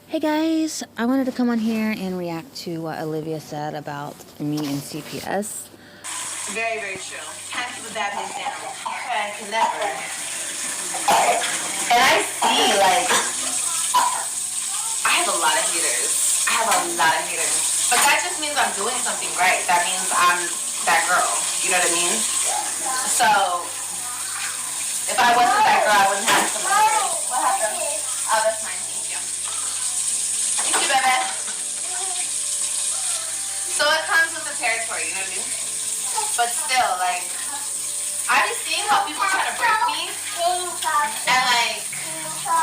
Hey guys, I wanted to come on here and react to what Olivia said about me and CPS. Very, very true. Time to put that bitch down. Okay, I can never. And I see, like, I have a lot of haters. But that just means I'm doing something right. That means I'm that girl. You know what I mean? So, if I wasn't that girl, I wouldn't have so many haters. What happened? Oh, that's mine. Thank you. Thank you, baby. So it comes with the territory, you know what I mean? But still, like, I be seeing how people try to break me, and like,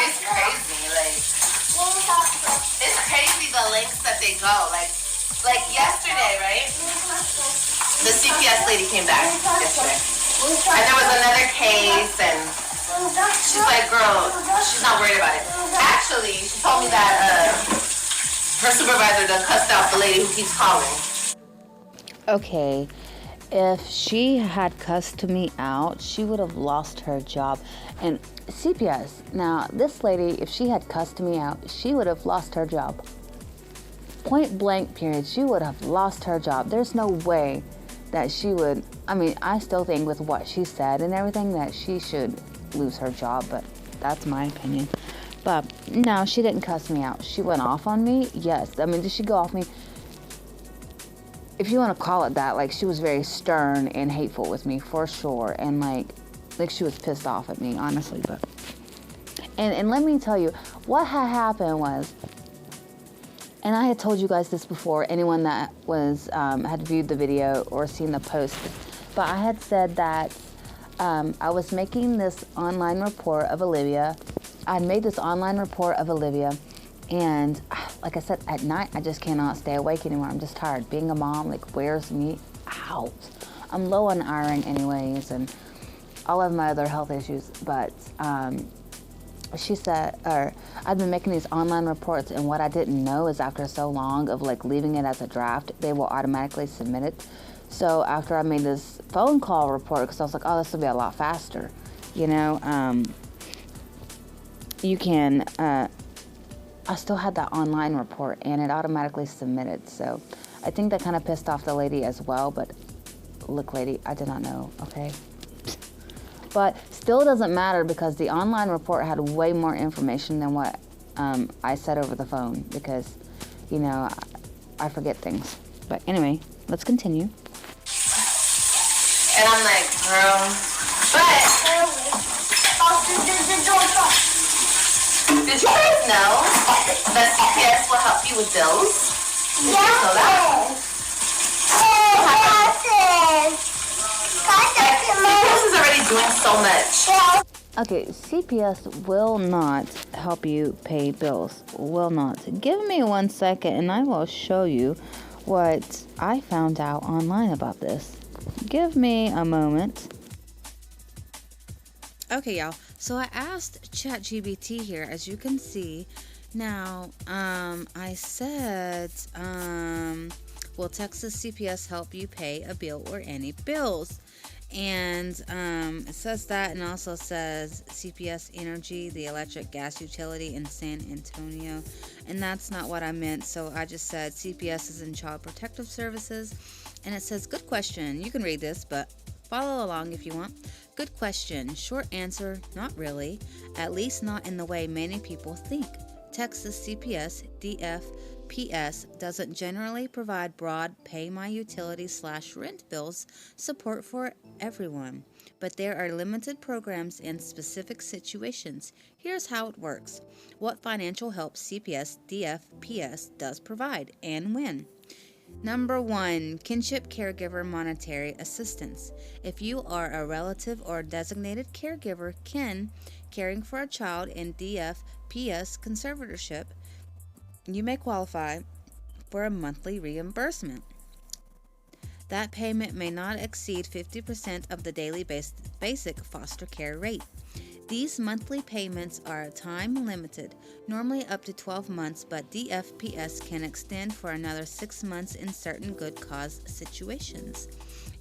it's crazy. Like, it's crazy the lengths that they go. Like yesterday, right? The CPS lady came back yesterday, and there was another case, and she's like, "Girl, she's not worried about it." Actually, she told me that her supervisor done cussed out the lady who keeps calling. Okay, if she had cussed me out, she would have lost her job. And CPS, now this lady, if she had cussed me out, she would have lost her job. Point blank period, she would have lost her job. There's no way that she would, I still think with what she said and everything that she should lose her job, but that's my opinion. But no, she didn't cuss me out. She went off on me, yes. Did she go off me? If you want to call it that, like, she was very stern and hateful with me for sure, and like she was pissed off at me, honestly. But and let me tell you what had happened was, and I had told you guys this before, anyone that was had viewed the video or seen the post, but I had said that I was making this online report of Olivia. I had made this online report of Olivia, and like I said, at night I just cannot stay awake anymore. I'm just tired. Being a mom, like, wears me out. I'm low on iron anyways, and all of my other health issues. But she said, or I've been making these online reports, and what I didn't know is after so long of like leaving it as a draft, they will automatically submit it. So after I made this phone call report, because I was like, oh, this will be a lot faster, you know, you can. I still had that online report, and it automatically submitted. So I think that kind of pissed off the lady as well. But look, lady, I did not know, okay? But still doesn't matter, because the online report had way more information than what I said over the phone, because, you know, I forget things. But anyway, let's continue. And I'm like, girl, but did you guys know that CPS will help you with bills? Did you know that? CPS is already doing so much. Okay, CPS will not help you pay bills. Will not. Give me 1 second and I will show you what I found out online about this. Give me a moment. Okay, y'all. So I asked ChatGPT here, as you can see. Now, I said, will Texas CPS help you pay a bill or any bills? And it says that, and also says CPS Energy, the electric gas utility in San Antonio. And that's not what I meant, so I just said CPS is in Child Protective Services. And it says, good question. You can read this, but follow along if you want. Good question. Short answer, not really. At least not in the way many people think. Texas CPS DFPS doesn't generally provide broad pay my utility / rent bills support for everyone, but there are limited programs in specific situations. Here's how it works. What financial help CPS DFPS does provide and when. Number 1, kinship caregiver monetary assistance. If you are a relative or designated caregiver, caring for a child in DFPS conservatorship, you may qualify for a monthly reimbursement. That payment may not exceed 50% of the daily basic foster care rate. These monthly payments are time limited, normally up to 12 months, but DFPS can extend for another 6 months in certain good cause situations.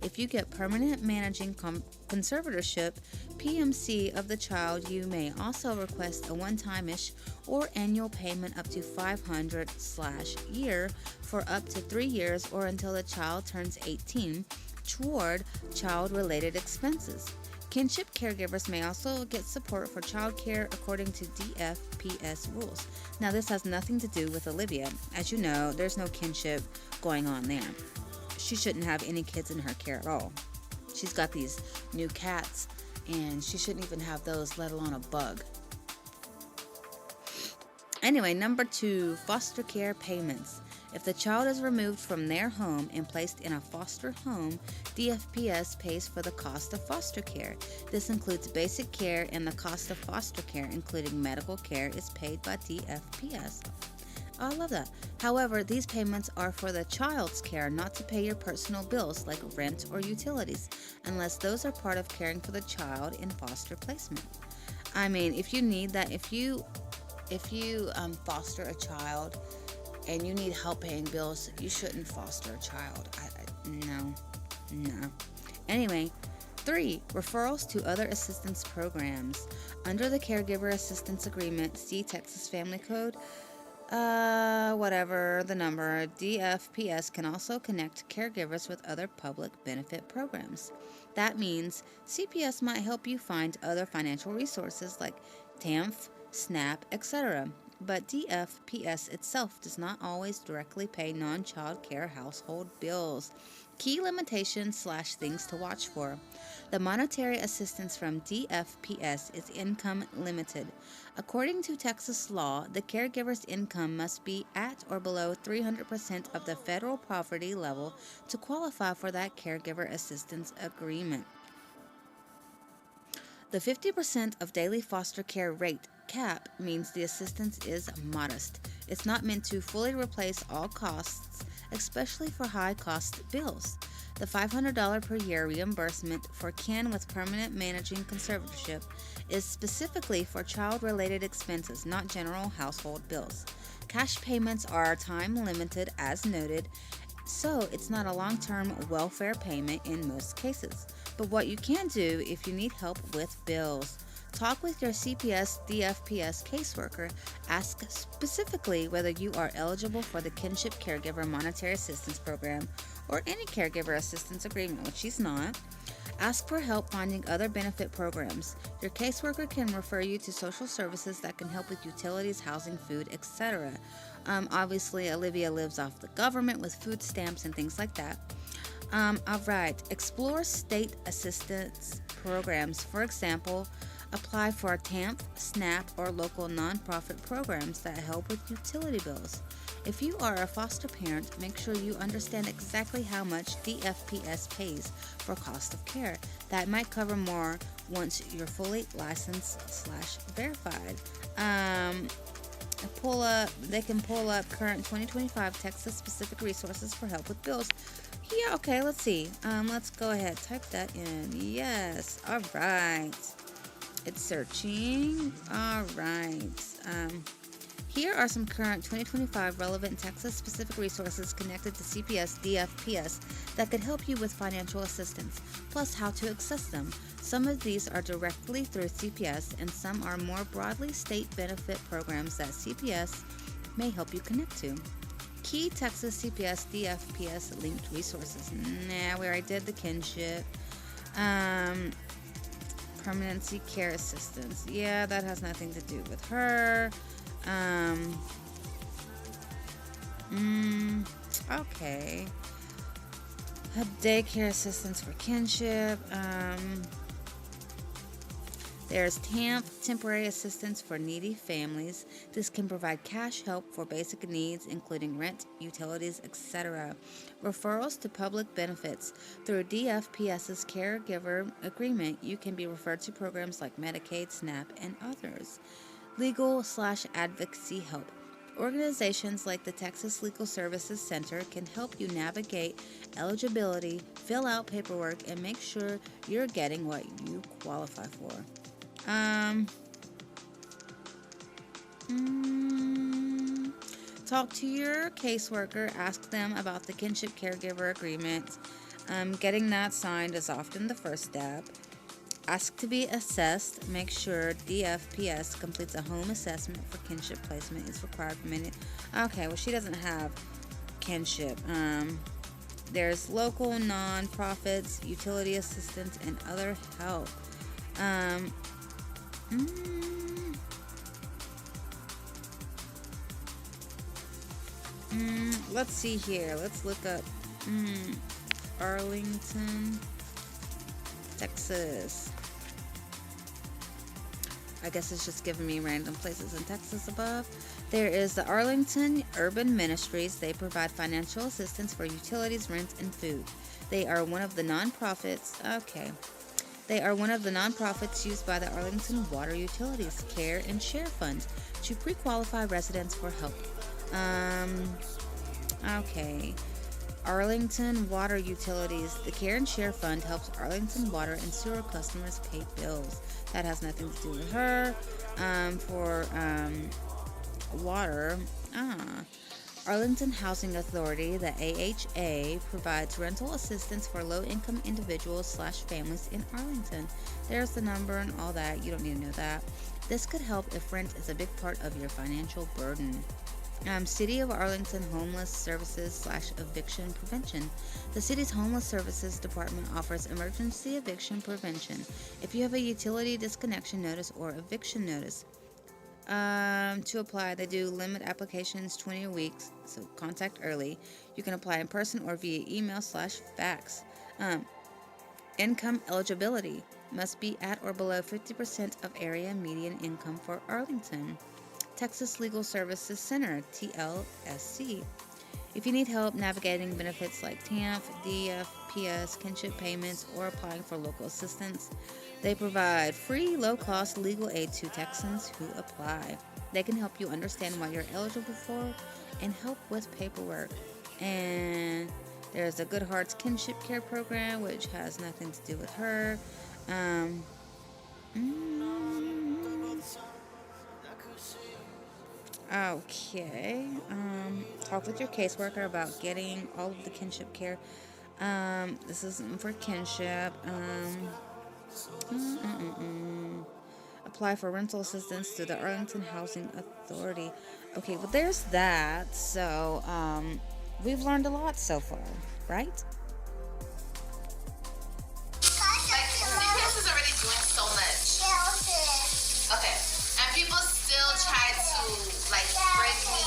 If you get permanent managing conservatorship, PMC of the child, you may also request a one-time-ish or annual payment up to $500/year for up to 3 years or until the child turns 18 toward child-related expenses. Kinship caregivers may also get support for child care according to DFPS rules. Now, this has nothing to do with Olivia. As you know, there's no kinship going on there. She shouldn't have any kids in her care at all. She's got these new cats, and she shouldn't even have those, let alone a bug. Anyway, number 2, foster care payments. If the child is removed from their home and placed in a foster home, DFPS pays for the cost of foster care. This includes basic care, and the cost of foster care, including medical care, is paid by DFPS. Oh, I love that. However, these payments are for the child's care, not to pay your personal bills like rent or utilities, unless those are part of caring for the child in foster placement. I mean, if you need that, if you foster a child and you need help paying bills, you shouldn't foster a child. No. Anyway, 3, referrals to other assistance programs. Under the Caregiver Assistance Agreement, see Texas Family Code, whatever the number, DFPS can also connect caregivers with other public benefit programs. That means CPS might help you find other financial resources like TANF, SNAP, etc. But DFPS itself does not always directly pay non-child care household bills. Key limitations/things to watch for. The monetary assistance from DFPS is income limited. According to Texas law, the caregiver's income must be at or below 300% of the federal poverty level to qualify for that caregiver assistance agreement. The 50% of daily foster care rate cap means the assistance is modest. It's not meant to fully replace all costs, especially for high-cost bills. The $500 per year reimbursement for kin with permanent managing conservatorship is specifically for child-related expenses, not general household bills. Cash payments are time-limited as noted, so it's not a long-term welfare payment in most cases. But what you can do if you need help with bills. Talk with your CPS DFPS caseworker. Ask specifically whether you are eligible for the Kinship Caregiver Monetary Assistance Program or any caregiver assistance agreement, which she's not. Ask for help finding other benefit programs. Your caseworker can refer you to social services that can help with utilities, housing, food, etc. Obviously, Olivia lives off the government with food stamps and things like that. Alright, explore state assistance programs. For example, apply for TANF, SNAP, or local nonprofit programs that help with utility bills. If you are a foster parent, make sure you understand exactly how much DFPS pays for cost of care. That might cover more once you're fully licensed/verified. They can pull up current 2025 Texas specific resources for help with bills. Yeah, okay, let's see. Let's go ahead, type that in. Yes, all right. It's searching. All right. Here are some current 2025 relevant Texas-specific resources connected to CPS DFPS that could help you with financial assistance, plus how to access them. Some of these are directly through CPS, and some are more broadly state benefit programs that CPS may help you connect to. Key Texas CPS DFPS linked resources. Nah, we already did the kinship. Permanency care assistance. Yeah, that has nothing to do with her. Okay. Daycare assistance for kinship. There's TAMP, temporary assistance for needy families. This can provide cash help for basic needs, including rent, utilities, etc. Referrals to public benefits. Through DFPS's caregiver agreement, you can be referred to programs like Medicaid, SNAP, and others. Legal/advocacy help. Organizations like the Texas Legal Services Center can help you navigate eligibility, fill out paperwork, and make sure you're getting what you qualify for. Talk to your caseworker, ask them about the kinship caregiver agreement. Getting that signed is often the first step. Ask to be assessed. Make sure DFPS completes a home assessment for kinship placement is required for many. Okay, well, she doesn't have kinship. There's local non-profits, utility assistance, and other help. Um, let's see here. Let's look up Arlington, Texas. I guess it's just giving me random places in Texas above. There is the Arlington Urban Ministries. They provide financial assistance for utilities, rent, and food. They are one of the nonprofits. Okay. They are one of the nonprofits used by the Arlington Water Utilities Care and Share Fund to pre-qualify residents for help. Okay. Arlington Water Utilities. The Care and Share Fund helps Arlington water and sewer customers pay bills. That has nothing to do with her. For water. Arlington Housing Authority, the AHA, provides rental assistance for low-income individuals / families in Arlington. There's the number and all that. You don't need to know that. This could help if rent is a big part of your financial burden. City of Arlington Homeless Services / Eviction Prevention. The city's Homeless Services Department offers emergency eviction prevention. If you have a utility disconnection notice or eviction notice, to apply, they do limit applications 20 weeks, so contact early. You can apply in person or via email / fax. Income eligibility must be at or below 50% of area median income for Arlington. Texas Legal Services Center, TLSC. If you need help navigating benefits like TANF, DFPS, kinship payments, or applying for local assistance, they provide free, low-cost legal aid to Texans who apply. They can help you understand what you're eligible for and help with paperwork. And there's the Good Hearts Kinship Care Program, which has nothing to do with her. Okay. Talk with your caseworker about getting all of the kinship care. This isn't for kinship. Apply for rental assistance through the Arlington Housing Authority. Okay, well, there's that. So, we've learned a lot so far, right? Like, CPS is already doing so much. Okay. And people still try to, like, break me.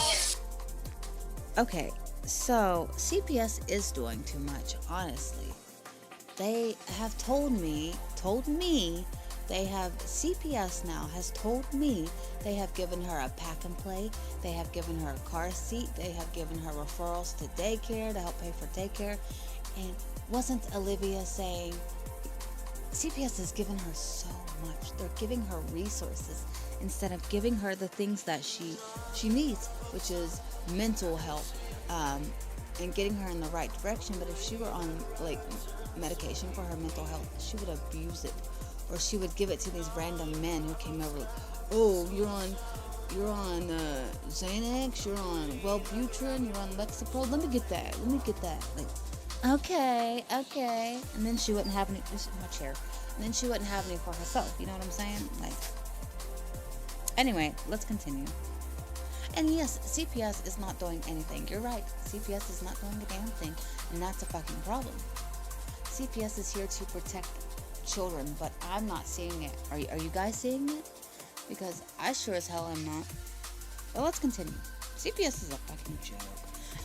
Okay, so CPS is doing too much, honestly. They have told me, CPS now has told me they have given her a pack and play, they have given her a car seat, they have given her referrals to daycare to help pay for daycare. And wasn't Olivia saying CPS has given her so much? They're giving her resources instead of giving her the things that she needs, which is mental health, and getting her in the right direction. But if she were on like medication for her mental health, she would abuse it, or she would give it to these random men who came over like, oh, you're on Xanax, you're on Wellbutrin, you're on Lexapro, let me get that, like, okay, and then she wouldn't have any, this is my chair, and then she wouldn't have any for herself, you know what I'm saying? Like, anyway, let's continue. And yes, CPS is not doing anything. You're right. CPS is not doing a damn thing. And that's a fucking problem. CPS is here to protect children, but I'm not seeing it. Are you guys seeing it? Because I sure as hell am not. But let's continue. CPS is a fucking joke.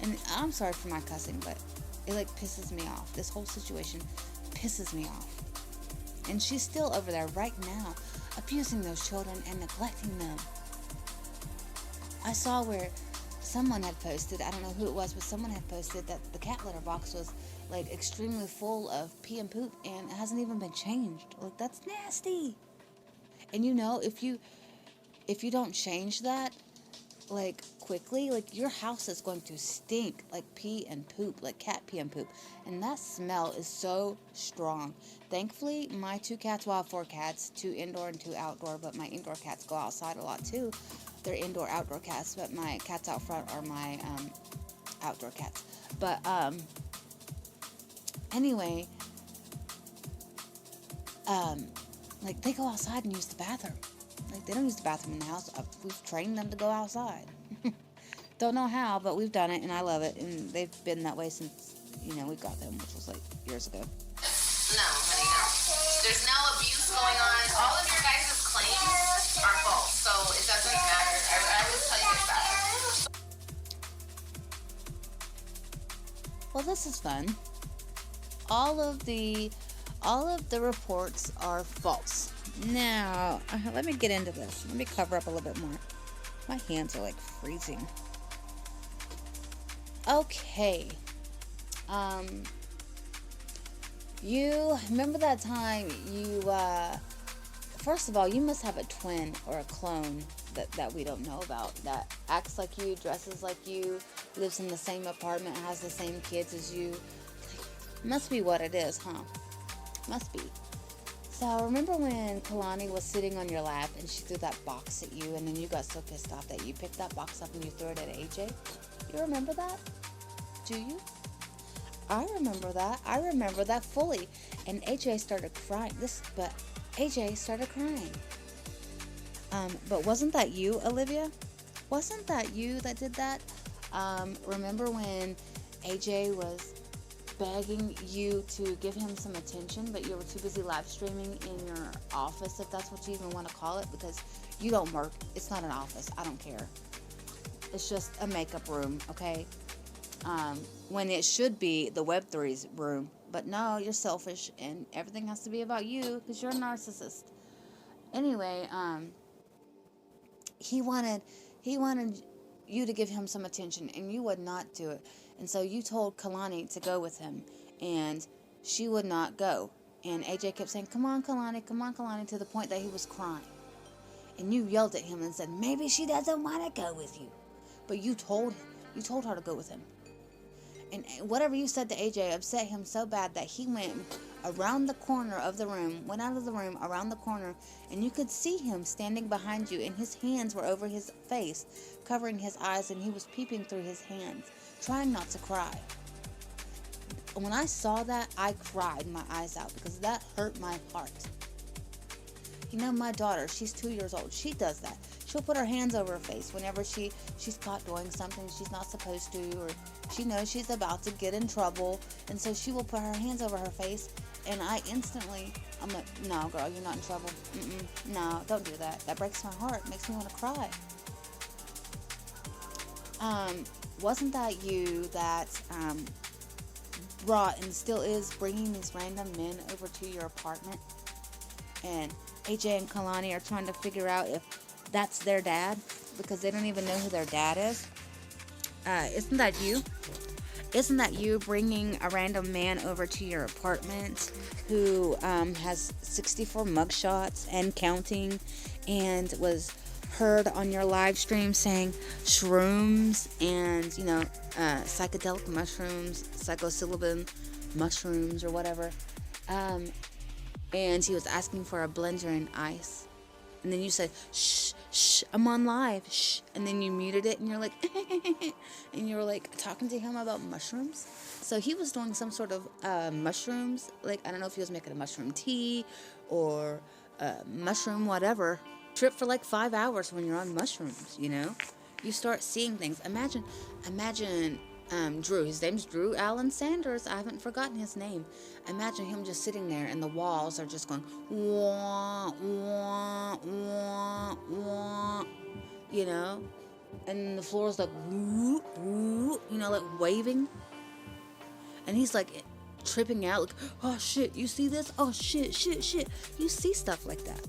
And I'm sorry for my cussing, but it like pisses me off. This whole situation pisses me off. And she's still over there right now abusing those children and neglecting them. I saw where someone had posted, I don't know who it was, but someone had posted that the cat litter box was like extremely full of pee and poop and it hasn't even been changed. Like, that's nasty. And you know, if you don't change that like quickly, like your house is going to stink like pee and poop, like cat pee and poop. And that smell is so strong. Thankfully, my 2 cats, well, I have 4 cats, 2 indoor and 2 outdoor, but my indoor cats go outside a lot too. They're indoor outdoor cats, but my cats out front are my outdoor cats. But Anyway, like they go outside and use the bathroom. Like they don't use the bathroom in the house. We've trained them to go outside. Don't know how, but we've done it, and I love it. And they've been that way since, we got them, which was like years ago. No, honey, no. There's no abuse going on. All of your guys' claims are false, so it doesn't matter. I always tell you guys that. Well, this is fun. All of the reports are false. Now, let me get into this. Let me cover up a little bit more. My hands are like freezing. Okay. You remember that time first of all, you must have a twin or a clone that we don't know about, that acts like you, dresses like you, lives in the same apartment, has the same kids as you. Must be what it is, huh? Must be. So remember when Kalani was sitting on your lap and she threw that box at you, and then you got so pissed off that you picked that box up and you threw it at AJ? You remember that? Do you? I remember that. I remember that fully. And AJ started crying. AJ started crying. But wasn't that you, Olivia? Wasn't that you that did that? Remember when AJ was begging you to give him some attention, but you were too busy live streaming in your office, if that's what you even want to call it, because you don't work. It's not an office. I don't care. It's just a makeup room, okay? When it should be the Web3's room. But no, you're selfish, and everything has to be about you because you're a narcissist. Anyway, he wanted you to give him some attention, and you would not do it. And so you told Kalani to go with him, and she would not go. And AJ kept saying, come on, Kalani, to the point that he was crying. And you yelled at him and said, maybe she doesn't want to go with you. But you told her to go with him. And whatever you said to AJ upset him so bad that he went around the corner of the room, went out of the room, around the corner, and you could see him standing behind you, and his hands were over his face, covering his eyes, and he was peeping through his hands, trying not to cry. When I saw that, I cried my eyes out because that hurt my heart. My daughter, she's 2 years old. She does that. She'll put her hands over her face whenever she's caught doing something she's not supposed to, or she knows she's about to get in trouble, and so she will put her hands over her face, and I'm like, no, girl, you're not in trouble. No, don't do that. That breaks my heart. Makes me want to cry. Wasn't that you that brought and still is bringing these random men over to your apartment? And AJ and Kalani are trying to figure out if that's their dad because they don't even know who their dad is. Isn't that you? Isn't that you bringing a random man over to your apartment who has 64 mugshots and counting, and was heard on your live stream saying shrooms and psychedelic mushrooms, psilocybin mushrooms or whatever, and he was asking for a blender and ice, and then you said shh, I'm on live, shh, and then you muted it, and you're like and you were like talking to him about mushrooms. So he was doing some sort of mushrooms, like I don't know if he was making a mushroom tea or mushroom whatever trip for like 5 hours. When you're on mushrooms, you start seeing things. Imagine Drew, his name's Drew Allen Sanders, I haven't forgotten his name. Imagine him just sitting there and the walls are just going wah, wah, wah, wah, and the floor is like woo, woo, like waving, and he's like tripping out, like, oh shit, you see this? Oh shit, you see stuff like that,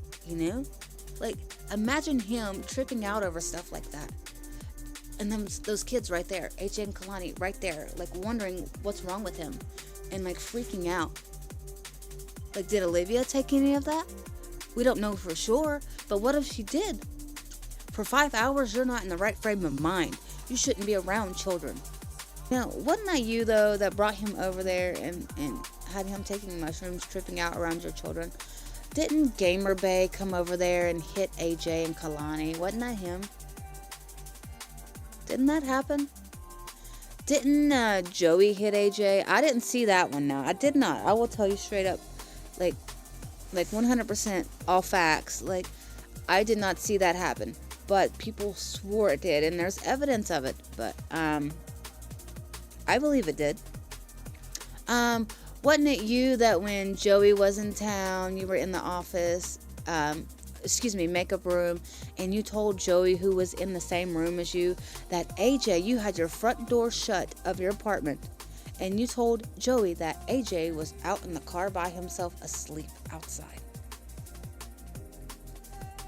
like imagine him tripping out over stuff like that. And then those kids right there, AJ and Kalani right there, like wondering what's wrong with him and like freaking out. Like, did Olivia take any of that? We don't know for sure, but what if she did? For 5 hours, you're not in the right frame of mind. You shouldn't be around children. Wasn't that you, though, that brought him over there and had him taking mushrooms, tripping out around your children? Didn't Gamer Bay come over there and hit AJ and Kalani? Wasn't that him? Didn't that happen? Didn't Joey hit AJ? I didn't see that one. Now I did not. I will tell you straight up, like 100% all facts. Like I did not see that happen, but people swore it did, and there's evidence of it. But I believe it did. Wasn't it you that when Joey was in town, you were in the office, makeup room, and you told Joey, who was in the same room as you, that AJ, you had your front door shut of your apartment, and you told Joey that AJ was out in the car by himself asleep outside.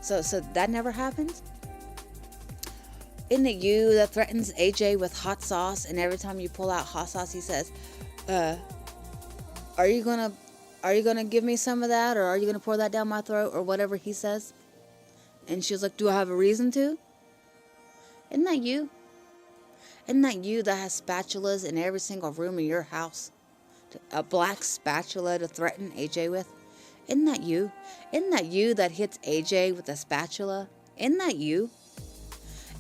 So that never happened? Isn't it you that threatens AJ with hot sauce, and every time you pull out hot sauce, he says, are you gonna give me some of that, or are you gonna pour that down my throat, or whatever he says? And she was like, do I have a reason to? Isn't that you? Isn't that you that has spatulas in every single room in your house? A black spatula to threaten AJ with? Isn't that you? Isn't that you that hits AJ with a spatula? Isn't that you?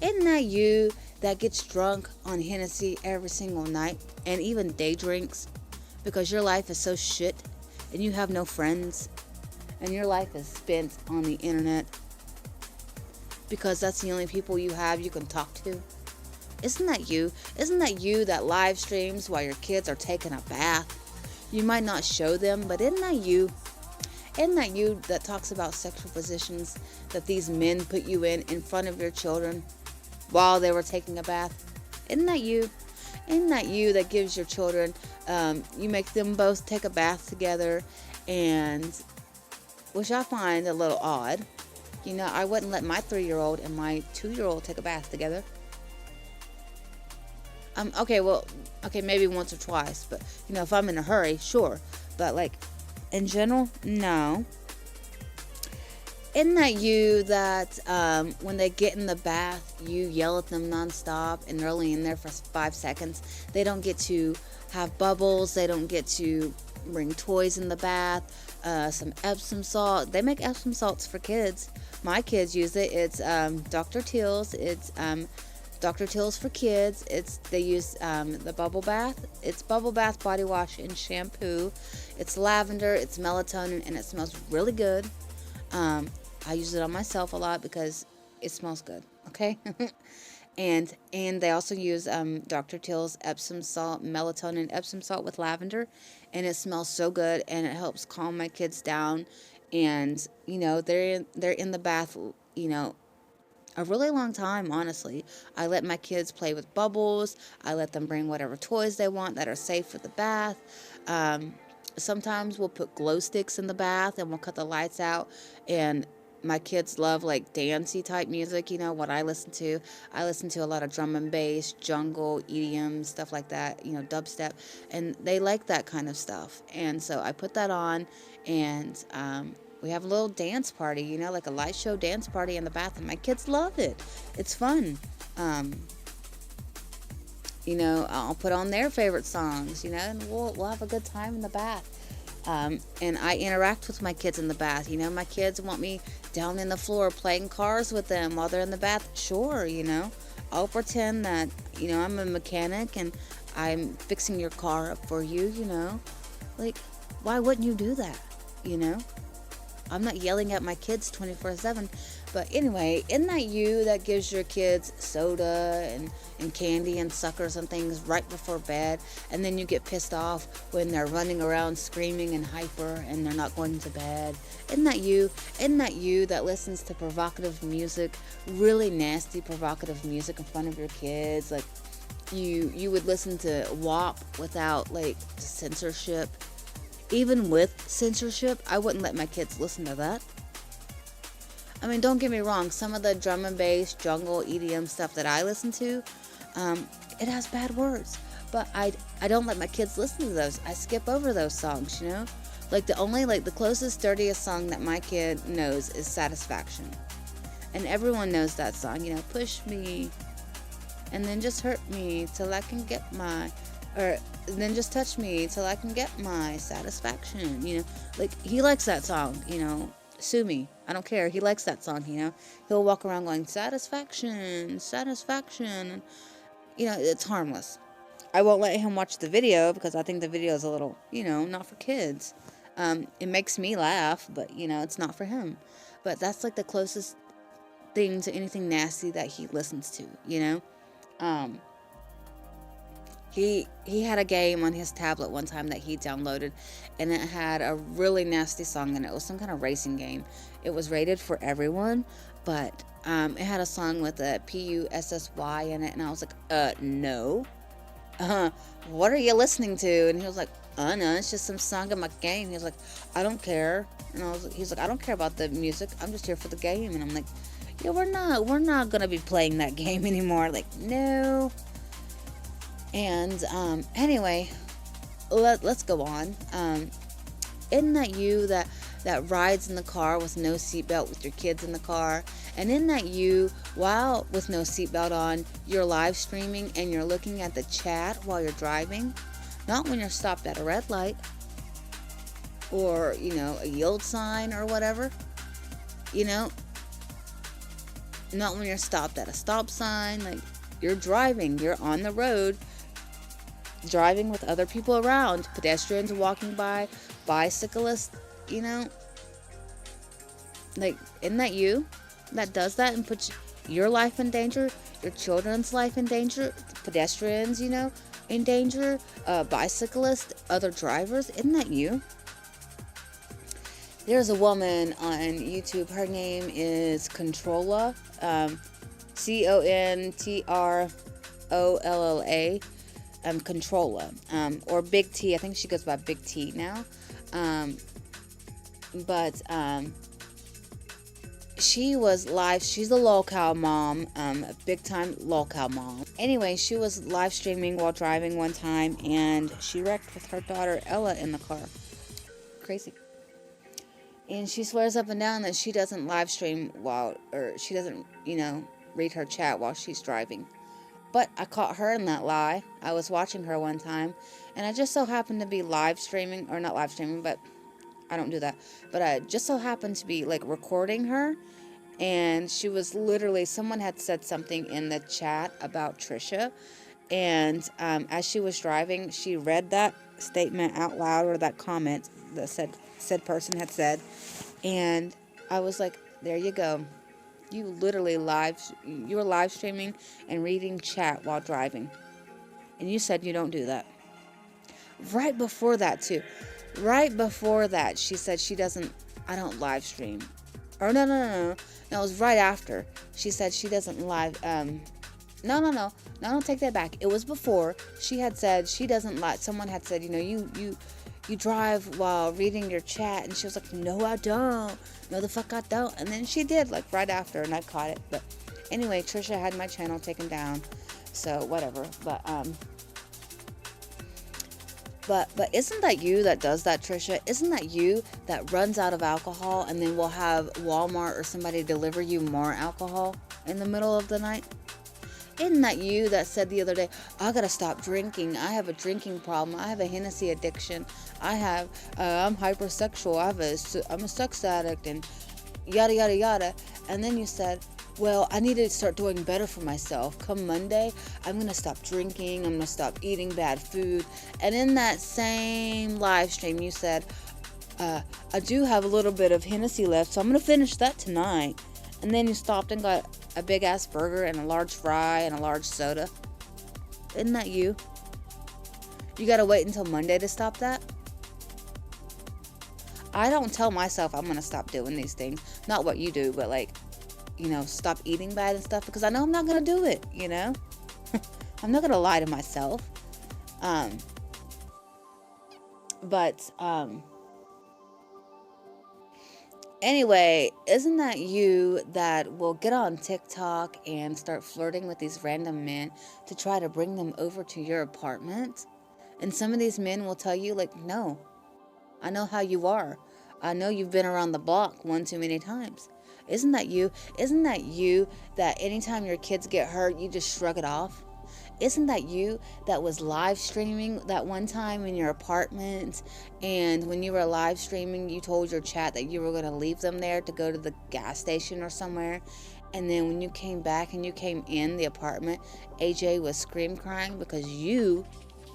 Isn't that you that gets drunk on Hennessy every single night, and even day drinks, because your life is so shit and you have no friends and your life is spent on the internet because that's the only people you have you can talk to? Isn't that you? Isn't that you that live streams while your kids are taking a bath? You might not show them, but isn't that you? Isn't that you that talks about sexual positions that these men put you in front of your children while they were taking a bath? Isn't that you? Isn't that you that gives your children, you make them both take a bath together, and which I find a little odd. You know, I wouldn't let my 3-year-old and my 2-year-old take a bath together. Okay, maybe once or twice, but you know, if I'm in a hurry, sure. But like, in general, no. Isn't that you that when they get in the bath, you yell at them nonstop, and they're only in there for 5 seconds? They don't get to have bubbles. They don't get to bring toys in the bath. Some Epsom salt. They make Epsom salts for kids. My kids use it. It's Dr. Teal's. It's Dr. Teal's for kids. They use the bubble bath. It's bubble bath, body wash, and shampoo. It's lavender. It's melatonin, and it smells really good. I use it on myself a lot because it smells good, okay? and they also use Dr. Teal's Epsom salt, melatonin Epsom salt with lavender, and it smells so good, and it helps calm my kids down. And you know, they're in the bath, you know, a really long time, honestly. I let my kids play with bubbles. I let them bring whatever toys they want that are safe for the bath. Sometimes we'll put glow sticks in the bath, and we'll cut the lights out, and my kids love like dancey type music. You know what I listen to? I listen to a lot of drum and bass, jungle, EDM, stuff like that, you know, dubstep, and they like that kind of stuff. And so I put that on, and we have a little dance party, you know, like a light show dance party in the bath, and my kids love it. It's fun. You know, I'll put on their favorite songs, you know, and we'll have a good time in the bath. And I interact with my kids in the bath. You know, my kids want me down in the floor playing cars with them while they're in the bath. Sure, you know, I'll pretend that, you know, I'm a mechanic and I'm fixing your car up for you, you know. Like, why wouldn't you do that, you know? I'm not yelling at my kids 24/7. But anyway, isn't that you that gives your kids soda and candy and suckers and things right before bed, and then you get pissed off when they're running around screaming and hyper and they're not going to bed? Isn't that you? Isn't that you that listens to provocative music, really nasty provocative music in front of your kids? Like you would listen to WAP without like censorship. Even with censorship, I wouldn't let my kids listen to that. I mean, don't get me wrong, some of the drum and bass, jungle, EDM stuff that I listen to, it has bad words. But I don't let my kids listen to those. I skip over those songs, you know? Like the closest, dirtiest song that my kid knows is Satisfaction. And everyone knows that song, you know, push me, and then just hurt me till I can get my, or then just touch me till I can get my satisfaction, you know? Like, he likes that song, you know? Sue me. I don't care. He likes that song, you know? He'll walk around going, satisfaction, satisfaction. You know, it's harmless. I won't let him watch the video because I think the video is a little, not for kids. It makes me laugh, but, it's not for him. But that's like the closest thing to anything nasty that he listens to. He had a game on his tablet one time that he downloaded, and it had a really nasty song in it. It was some kind of racing game. It was rated for everyone, but it had a song with a P-U-S-S-Y in it, and I was like, no. What are you listening to? And he was like, no, it's just some song in my game. He was like, I don't care. And he's like, I don't care about the music. I'm just here for the game. And I'm like, yeah, we're not gonna be playing that game anymore. Like, no. And anyway, let's go on. Isn't that you that rides in the car with no seatbelt with your kids in the car? And isn't that you, while with no seatbelt on, you're live streaming and you're looking at the chat while you're driving? Not when you're stopped at a red light or, a yield sign or whatever. Not when you're stopped at a stop sign. Like, you're driving, you're on the road, driving with other people around, pedestrians walking by, bicyclists, Like, isn't that you that does that and puts your life in danger, your children's life in danger, pedestrians, in danger, bicyclists, other drivers? Isn't that you? There's a woman on YouTube. Her name is Controlla, Controlla, Controlla, or Big T. I think she goes by Big T now. But she was live. She's a lolcow mom, a big time lolcow mom. Anyway, she was live streaming while driving one time, and she wrecked with her daughter Ella in the car. Crazy. And she swears up and down that she doesn't live stream or she doesn't, read her chat while she's driving. But I caught her in that lie. I was watching her one time, and I just so happened to be live streaming, or not live streaming, but I don't do that. But I just so happened to be, recording her, and she was literally, someone had said something in the chat about Trisha, and as she was driving, she read that statement out loud, or that comment that said person had said, and I was like, there you go. You literally you were live streaming and reading chat while driving. And you said you don't do that. Right before that, too. Right before that, she said I don't live stream. Or no. No, it was right after. She said she doesn't live, No, don't take that back. It was before. She had said she doesn't someone had said, you drive while reading your chat, and she was like, no, I don't. No, the fuck I don't. And then she did, right after, and I caught it. But anyway, Trisha had my channel taken down, so whatever. But isn't that you that does that, Trisha? Isn't that you that runs out of alcohol and then will have Walmart or somebody deliver you more alcohol in the middle of the night? Isn't that you that said the other day, I gotta stop drinking. I have a drinking problem. I have a Hennessy addiction. I'm hypersexual. I'm a sex addict, and yada, yada, yada. And then you said, well, I need to start doing better for myself. Come Monday, I'm gonna stop drinking. I'm gonna stop eating bad food. And in that same live stream, you said, I do have a little bit of Hennessy left, so I'm gonna finish that tonight. And then you stopped and got a big-ass burger and a large fry and a large soda. Isn't that you? You gotta wait until Monday to stop that? I don't tell myself I'm gonna stop doing these things. Not what you do, but stop eating bad and stuff, because I know I'm not gonna do it, I'm not gonna lie to myself. Anyway, isn't that you that will get on TikTok and start flirting with these random men to try to bring them over to your apartment? And some of these men will tell you, no, I know how you are. I know you've been around the block one too many times. Isn't that you? Isn't that you that anytime your kids get hurt, you just shrug it off? Isn't that you that was live streaming that one time in your apartment, and when you were live streaming, you told your chat that you were going to leave them there to go to the gas station or somewhere, and then when you came back and you came in the apartment, AJ was scream crying because you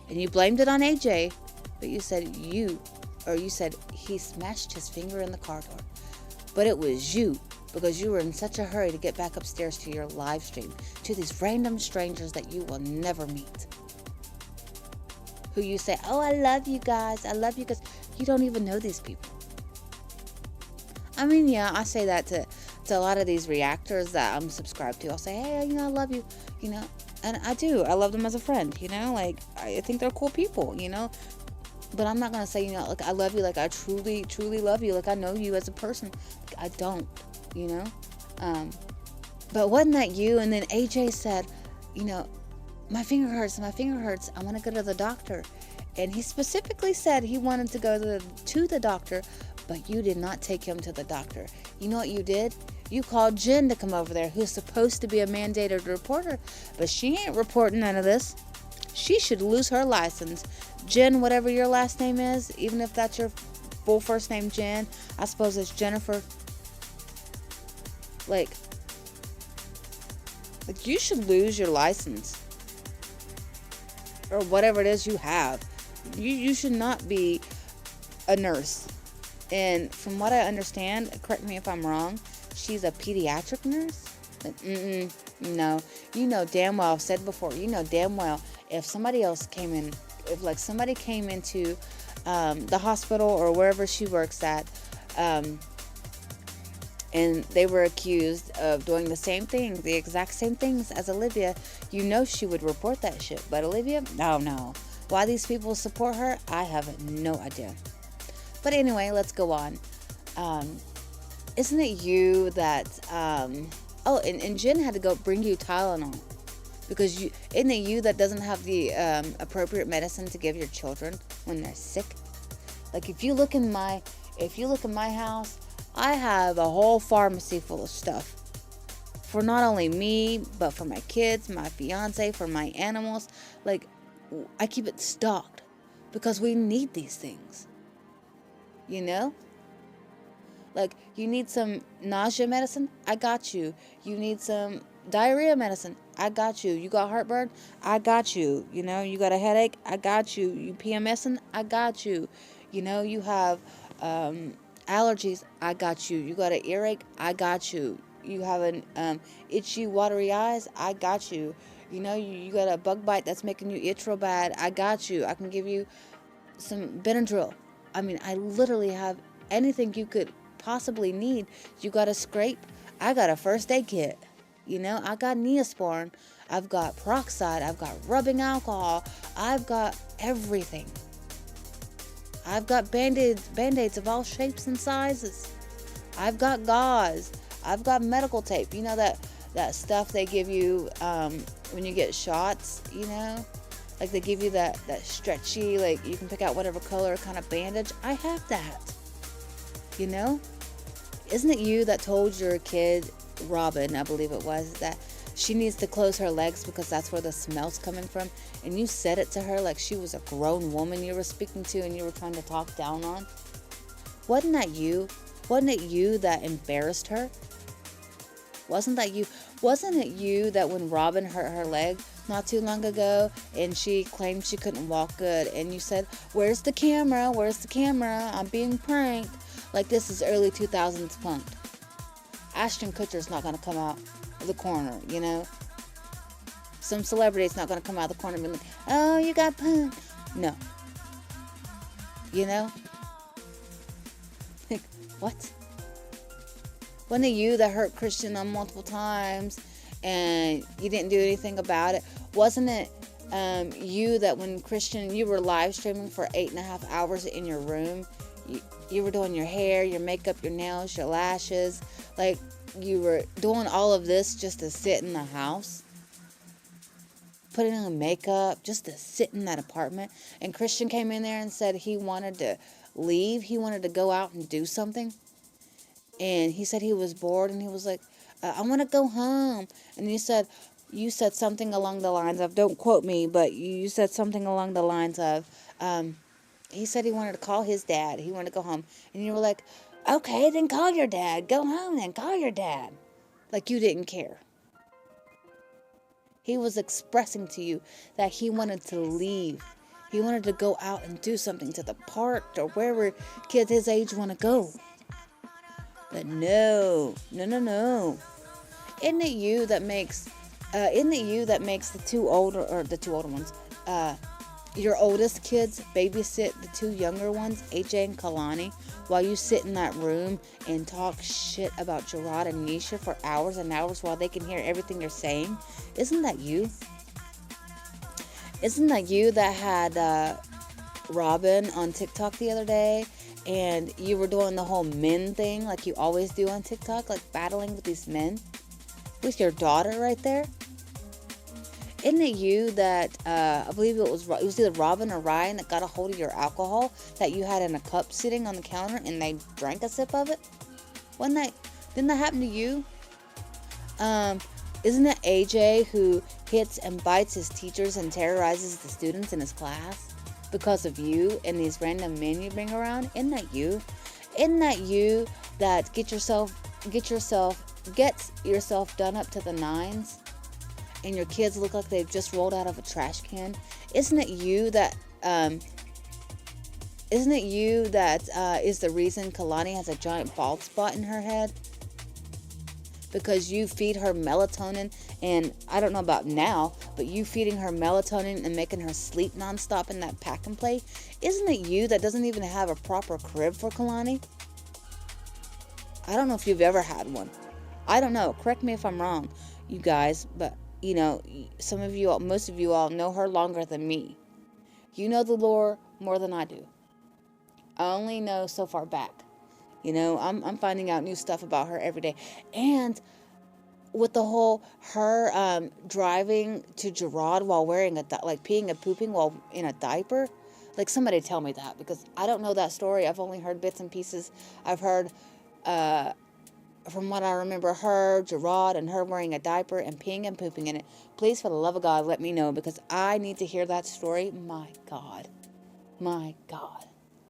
And you blamed it on AJ, but you said you said he smashed his finger in the car door. But it was you, because you were in such a hurry to get back upstairs to your live stream, to these random strangers that you will never meet. Who you say, oh, I love you guys. I love you guys. You don't even know these people. I mean, yeah, I say that to a lot of these reactors that I'm subscribed to. I'll say, hey, I love you, and I do. I love them as a friend, like, I think they're cool people, but I'm not going to say, like, I love you, like, I truly, truly love you, like, I know you as a person. Like, I don't, but wasn't that you? And then AJ said, my finger hurts, I want to go to the doctor. And he specifically said he wanted to go to the doctor, but you did not take him to the doctor. You know what you did? You called Jen to come over there, who's supposed to be a mandated reporter, but she ain't reporting none of this. She should lose her license. Jen, whatever your last name is, even if that's your full first name, Jen, I suppose it's Jennifer. Like you should lose your license. Or whatever it is you have. You should not be a nurse. And from what I understand, correct me if I'm wrong, she's a pediatric nurse? No. You know damn well, I've said before, damn well, if somebody else came in, if like somebody came into the hospital or wherever she works at, and they were accused of doing the same things, the exact same things as Olivia, she would report that shit. But Olivia, no. Why these people support her, I have no idea. But anyway, let's go on. Isn't it you that, and Jen had to go bring you Tylenol. Because isn't it you that doesn't have the appropriate medicine to give your children when they're sick? Like if you look in my house, I have a whole pharmacy full of stuff. For not only me, but for my kids, my fiance, for my animals. Like, I keep it stocked because we need these things. Like, you need some nausea medicine? I got you. You need some diarrhea medicine? I got you. You got heartburn? I got you. You got a headache? I got you. You PMSing? I got you. You have allergies? I got you. You got an earache? I got you. You have an itchy, watery eyes? I got you. You got a bug bite that's making you itch real bad? I got you. I can give you some Benadryl. I mean, I literally have anything you could possibly need. You got a scrape? I got a first aid kit. I got Neosporin. I've got peroxide. I've got rubbing alcohol. I've got everything. I've got band-aids of all shapes and sizes. I've got gauze. I've got medical tape. That stuff they give you when you get shots, Like they give you that stretchy, like you can pick out whatever color kind of bandage. I have that. Isn't it you that told your kid, Robin, I believe it was, that she needs to close her legs because that's where the smell's coming from? And you said it to her like she was a grown woman you were speaking to and you were trying to talk down on? Wasn't that you? Wasn't it you that embarrassed her? Wasn't that you? Wasn't it you that when Robin hurt her leg not too long ago and she claimed she couldn't walk good and you said, where's the camera? Where's the camera? I'm being pranked. Like this is early 2000s punked. Ashton Kutcher's not going to come out of the corner, Some celebrity's not going to come out of the corner and be like, oh, you got punked. No. Like, what? Wasn't it you that hurt Christian on multiple times and you didn't do anything about it? Wasn't it you that when Christian, you were live streaming for 8.5 hours in your room, you were doing your hair, your makeup, your nails, your lashes, like you were doing all of this just to sit in the house, putting on makeup, just to sit in that apartment, and Christian came in there and said he wanted to leave, he wanted to go out and do something. And he said he was bored, and he was like, I want to go home. And you said something along the lines of, don't quote me, but you said something along the lines of, he said he wanted to call his dad. He wanted to go home. And you were like, okay, then call your dad. Go home then, call your dad. Like you didn't care. He was expressing to you that he wanted to leave. He wanted to go out and do something to the park or wherever kids his age want to go. But no. Isn't it you that makes the two older ones, your oldest kids babysit the two younger ones, AJ and Kalani, while you sit in that room and talk shit about Gerard and Nisha for hours and hours while they can hear everything you're saying? Isn't that you? Isn't that you that had Robin on TikTok the other day, and you were doing the whole men thing like you always do on TikTok, like battling with these men? With your daughter right there? Isn't it you that, I believe it was either Robin or Ryan that got a hold of your alcohol that you had in a cup sitting on the counter and they drank a sip of it? Didn't that happen to you? Isn't it AJ who hits and bites his teachers and terrorizes the students in his class because of you and these random men you bring around? Isn't that you? Isn't that you that gets yourself done up to the nines and your kids look like they've just rolled out of a trash can? Isn't it you that is the reason Kalani has a giant bald spot in her head? Because you feed her melatonin, and I don't know about now, but you feeding her melatonin and making her sleep nonstop in that pack and play? Isn't it you that doesn't even have a proper crib for Kalani? I don't know if you've ever had one. I don't know. Correct me if I'm wrong, you guys, but most of you all know her longer than me. You know the lore more than I do. I only know so far back. I'm finding out new stuff about her every day. And with the whole her driving to Gerard while wearing peeing and pooping while in a diaper, like somebody tell me that, because I don't know that story. I've only heard bits and pieces. I've heard from what I remember, her, Gerard, and her wearing a diaper and peeing and pooping in it. Please, for the love of God, let me know, because I need to hear that story. My God.